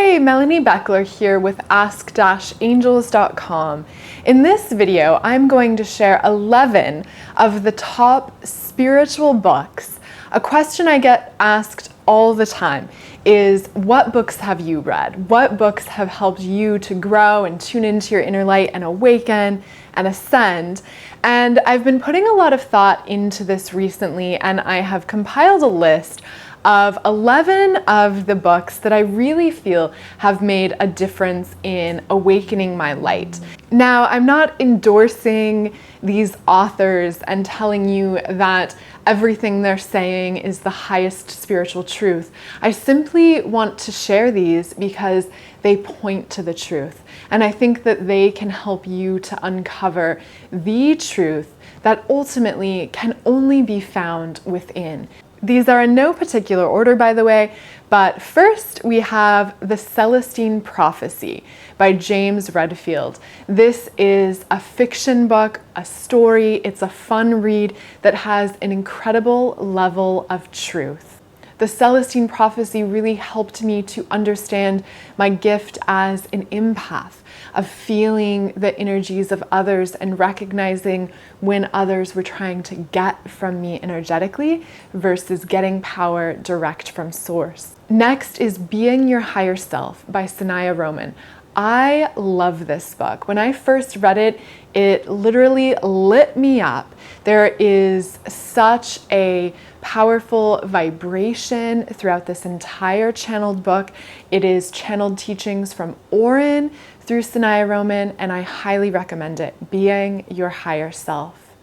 Hey, Melanie Beckler here with Ask-Angels.com. In this video, I'm going to share 11 of the top spiritual books. A question I get asked all the time is, what books have you read? What books have helped you to grow and tune into your inner light and awaken and ascend? And I've been putting a lot of thought into this recently, and I have compiled a list of 11 of the books that I really feel have made a difference in awakening my light. Now, I'm not endorsing these authors and telling you that everything they're saying is the highest spiritual truth. I simply want to share these because they point to the truth. And I think that they can help you to uncover the truth that ultimately can only be found within. These are in no particular order, by the way, but first we have The Celestine Prophecy by James Redfield. This is a fiction book, a story. It's a fun read that has an incredible level of truth. The Celestine Prophecy really helped me to understand my gift as an empath, of feeling the energies of others and recognizing when others were trying to get from me energetically versus getting power direct from source. Next is Being Your Higher Self by Sanaya Roman. I love this book. When I first read it, it literally lit me up. There is such a powerful vibration throughout this entire channeled book. It is channeled teachings from Oren through Sanaya Roman, and I highly recommend it. Being Your Higher Self.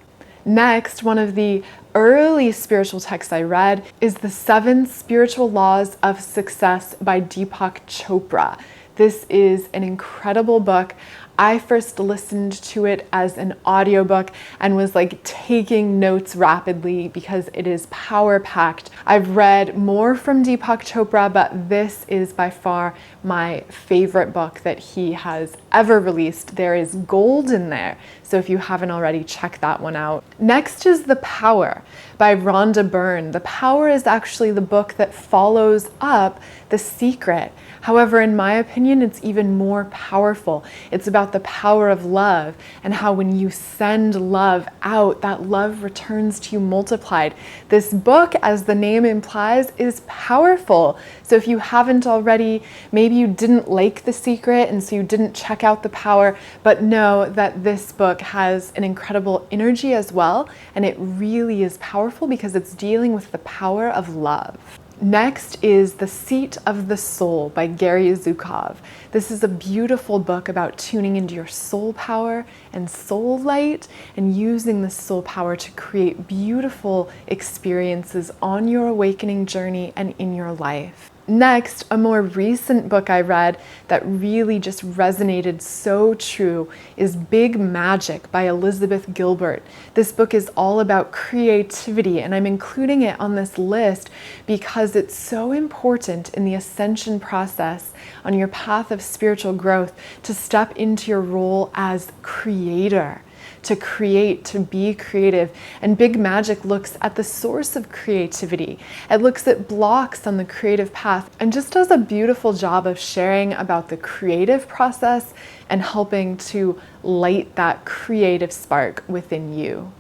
Next, one of the early spiritual texts I read is The 7 Spiritual Laws of Success by Deepak Chopra. This is an incredible book. I first listened to it as an audiobook and was like taking notes rapidly because it is power-packed. I've read more from Deepak Chopra, but this is by far my favorite book that he has ever released. There is gold in there, so if you haven't already, check that one out. Next is The Power by Rhonda Byrne. The Power is actually the book that follows up The Secret. However, in my opinion, it's even more powerful. It's about the power of love and how when you send love out, that love returns to you multiplied. This book, as the name implies, is powerful. So if you haven't already, maybe you didn't like The Secret and so you didn't check out The Power, but know that this book has an incredible energy as well, and it really is powerful because it's dealing with the power of love. Next is The Seat of the Soul by Gary Zukov. This is a beautiful book about tuning into your soul power and soul light and using the soul power to create beautiful experiences on your awakening journey and in your life. Next, a more recent book I read that really just resonated so true is Big Magic by Elizabeth Gilbert. This book is all about creativity, and I'm including it on this list because it's so important in the ascension process on your path of spiritual growth to step into your role as creator. To create, to be creative. And Big Magic looks at the source of creativity. It looks at blocks on the creative path and just does a beautiful job of sharing about the creative process and helping to light that creative spark within you.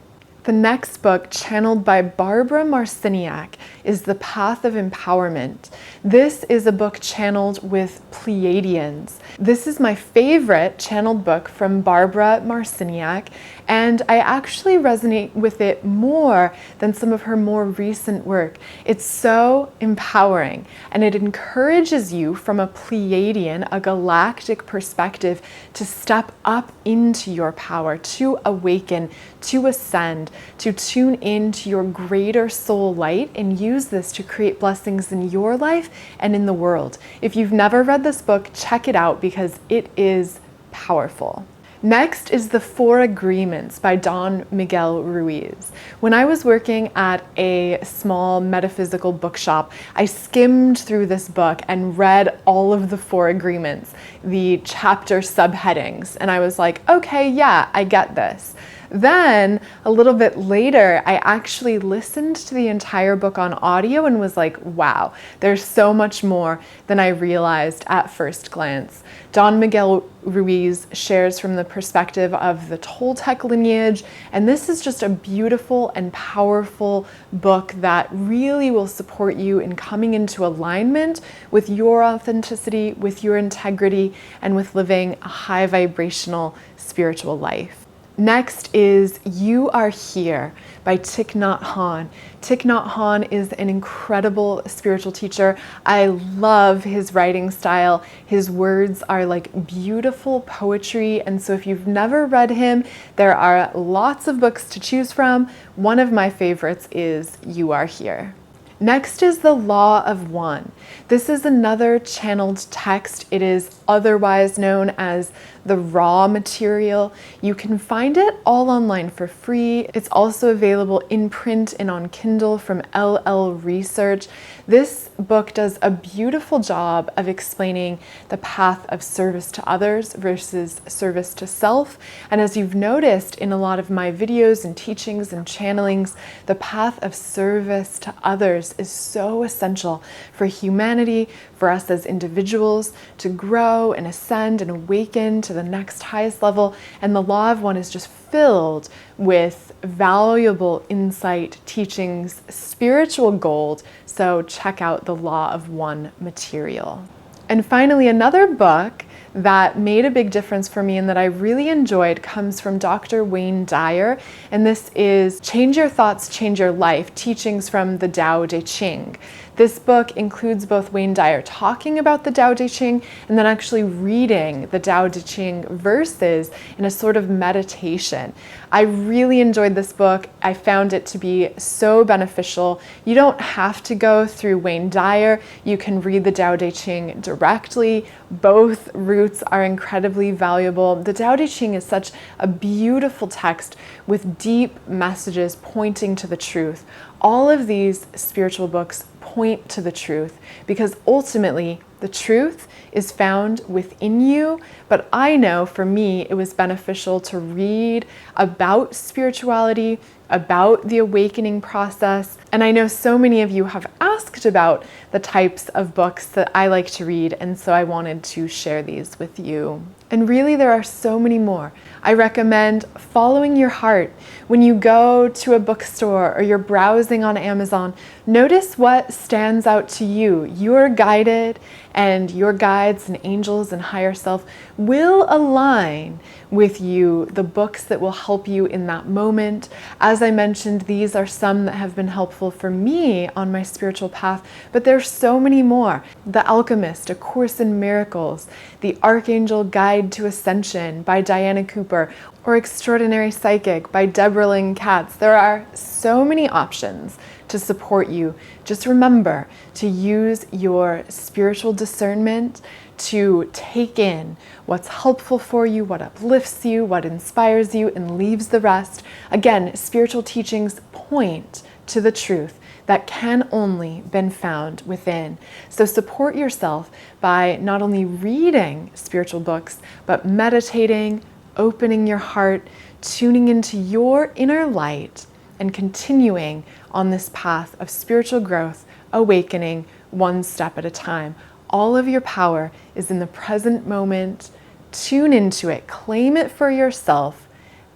The next book, channeled by Barbara Marciniak, is The Path of Empowerment. This is a book channeled with Pleiadians. This is my favorite channeled book from Barbara Marciniak, and I actually resonate with it more than some of her more recent work. It's so empowering, and it encourages you from a Pleiadian, a galactic perspective, to step up into your power, to awaken, to ascend, to tune into your greater soul light and use this to create blessings in your life and in the world. If you've never read this book, check it out because it is powerful. Next is The 4 Agreements by Don Miguel Ruiz. When I was working at a small metaphysical bookshop, I skimmed through this book and read all of the 4 agreements, the chapter subheadings, and I was like, okay, yeah, I get this. Then a little bit later, I actually listened to the entire book on audio and was like, wow, there's so much more than I realized at first glance. Don Miguel Ruiz shares from the perspective of the Toltec lineage, and this is just a beautiful and powerful book that really will support you in coming into alignment with your authenticity, with your integrity, and with living a high vibrational spiritual life. Next is You Are Here by Thich Nhat Hanh. Thich Nhat Hanh is an incredible spiritual teacher. I love his writing style. His words are like beautiful poetry. And so if you've never read him, there are lots of books to choose from. One of my favorites is You Are Here. Next is The Law of One. This is another channeled text. It is otherwise known as the raw material. You can find it all online for free. It's also available in print and on Kindle from LL Research. This book does a beautiful job of explaining the path of service to others versus service to self. And as you've noticed in a lot of my videos and teachings and channelings, the path of service to others is so essential for humanity, for us as individuals to grow and ascend and awaken to the next highest level. And the Law of One is just filled with valuable insight, teachings, spiritual gold. So check out the Law of One material. And finally, another book that made a big difference for me and that I really enjoyed comes from Dr. Wayne Dyer. And this is Change Your Thoughts, Change Your Life, Teachings from the Tao Te Ching. This book includes both Wayne Dyer talking about the Tao Te Ching and then actually reading the Tao Te Ching verses in a sort of meditation. I really enjoyed this book. I found it to be so beneficial. You don't have to go through Wayne Dyer. You can read the Tao Te Ching directly. Both routes are incredibly valuable. The Tao Te Ching is such a beautiful text with deep messages pointing to the truth. All of these spiritual books point to the truth because ultimately the truth is found within you. But I know for me, it was beneficial to read about spirituality, about the awakening process. And I know so many of you have asked about the types of books that I like to read, and so I wanted to share these with you. And really, there are so many more. I recommend following your heart. When you go to a bookstore or you're browsing on Amazon, notice what stands out to you. You're guided, and your guides and angels and higher self will align with you the books that will help you in that moment. As I mentioned, these are some that have been helpful for me on my spiritual path, but there's so many more. The Alchemist, A Course in Miracles, The Archangel Guide to Ascension by Diana Cooper, or Extraordinary Psychic by Deborah Lynn Katz. There are so many options to support you. Just remember to use your spiritual discernment to take in what's helpful for you, what uplifts you, what inspires you, and leaves the rest. Again, spiritual teachings point to the truth that can only be found within. So support yourself by not only reading spiritual books, but meditating, opening your heart, tuning into your inner light, and continuing on this path of spiritual growth, awakening one step at a time. All of your power is in the present moment. Tune into it, claim it for yourself,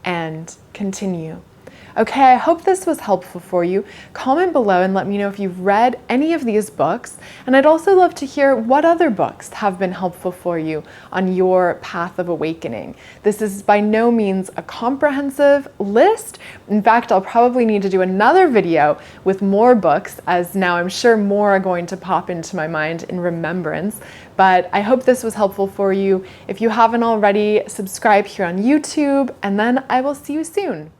and continue. Okay, I hope this was helpful for you. Comment below and let me know if you've read any of these books. And I'd also love to hear what other books have been helpful for you on your path of awakening. This is by no means a comprehensive list. In fact, I'll probably need to do another video with more books, as now I'm sure more are going to pop into my mind in remembrance. But I hope this was helpful for you. If you haven't already, subscribe here on YouTube, and then I will see you soon.